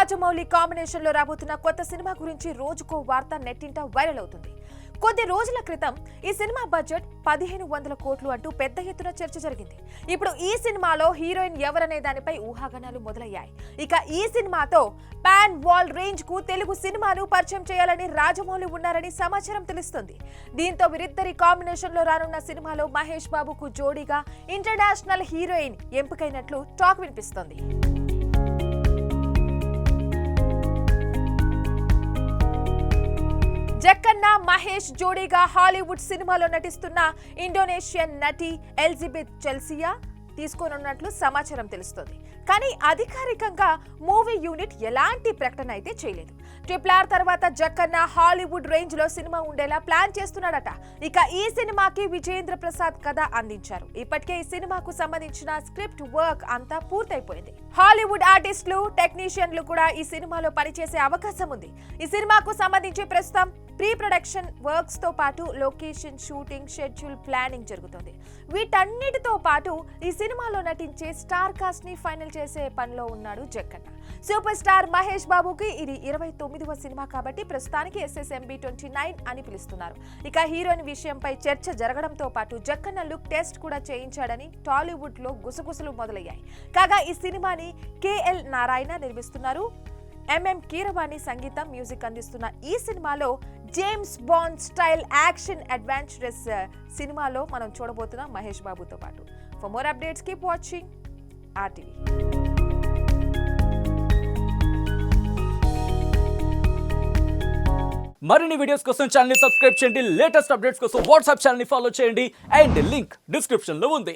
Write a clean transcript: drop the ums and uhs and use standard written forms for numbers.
Rajamouli combination లో రాబోతున్న కొత్త సినిమా గురించి రోజుకో వార్త నెట్టింట వైరల్ అవుతుంది. కొద్ది రోజుల క్రితం ఈ సినిమా బడ్జెట్ 1500 కోట్లు అంటూ పెద్ద ఎత్తున చర్చ జరిగింది. ఇప్పుడు ఈ సినిమాలో హీరోయిన్ ఎవరనే దానిపై ఊహాగానాలు మొదలయ్యాయి. ఇక ఈ సినిమాతో పాన్ వరల్డ్ రేంజ్ కు తెలుగు సినిమాను పరిచయం చేయాలని రాజమౌళి ఉన్నారని సమాచారం తెలుస్తుంది. దీంతో వీరిద్దరి కాంబినేషన్ లో రానున్న సినిమాలో మహేష్ బాబుకు జోడీగా ఇంటర్నేషనల్ హీరోయిన్ ఎంపికైనట్లు టాక్ వినిపిస్తోంది. జక్కన్న మహేష్ జోడీగా హాలీవుడ్ సినిమాలో నటిస్తున్న ఇండోనేషియన్ నటి ఎలిజబెత్ చెల్సియా తీసుకోనున్నట్లు సమాచారం తెలుస్తోంది. కానీ అధికారికంగా మూవీ యూనిట్ ఎలాంటి ప్రకటన అయితే చేయలేదు. RRR తర్వాత జక్కన్న హాలీవుడ్ రేంజ్ లో సినిమా ఉండేలా ప్లాన్ చేస్తున్నాడట. ఇక ఈ సినిమాకి విజేంద్ర ప్రసాద్ కథ అందించారు. ఇప్పటికే ఈ సినిమాకు సంబంధించిన స్క్రిప్ట్ వర్క్ అంతా పూర్తయిపోయింది. హాలీవుడ్ ఆర్టిస్టులు, టెక్నీషియన్లు కూడా ఈ సినిమాలో పనిచేసే అవకాశం ఉంది. ఈ సినిమాకు సంబంధించి ప్రస్తుతం ప్రీ ప్రొడక్షన్ వర్క్స్ తో పాటు లొకేషన్ షూటింగ్ షెడ్యూల్ ప్లానింగ్ జరుగుతుంది. వీటన్నిటితో పాటు ఈ సినిమాలో నటించే స్టార్ కాస్ట్ ని ఫైనల్ చేసే పనిలో ఉన్నాడు జక్కన్న. సూపర్ స్టార్ మహేష్ బాబుకి ఇది 29వ సినిమా కాబట్టి ప్రస్తుతానికి SSMB 29 అని పిలుస్తున్నారు. ఇక హీరోయిన్ విషయంపై చర్చ జరగడంతో పాటు జక్కన్న లుక్ టెస్ట్ కూడా చేయించాడని టాలీవుడ్ లో గుసగుసలు మొదలయ్యాయి. కాగా ఈ సినిమాని KL నారాయణ నిర్మిస్తున్నారు. MM కీరవాణి సంగీతం, మ్యూజిక్ అందిస్తున్న ఈ సినిమాలో James bond style action adventurous సినిమాలో మనం చూడబోతున్నాం మహేష్ బాబుతో పాటు. For more updates keep watching RTV. మరిన్ని వీడియోస్ కోసం ఛానల్ ని సబ్స్క్రైబ్ చేయండి. లేటెస్ట్ అప్డేట్స్ కోసం వాట్సాప్ ఛానల్ ని ఫాలో చేయండి. అండ్ లింక్ డిస్క్రిప్షన్ లో ఉంది.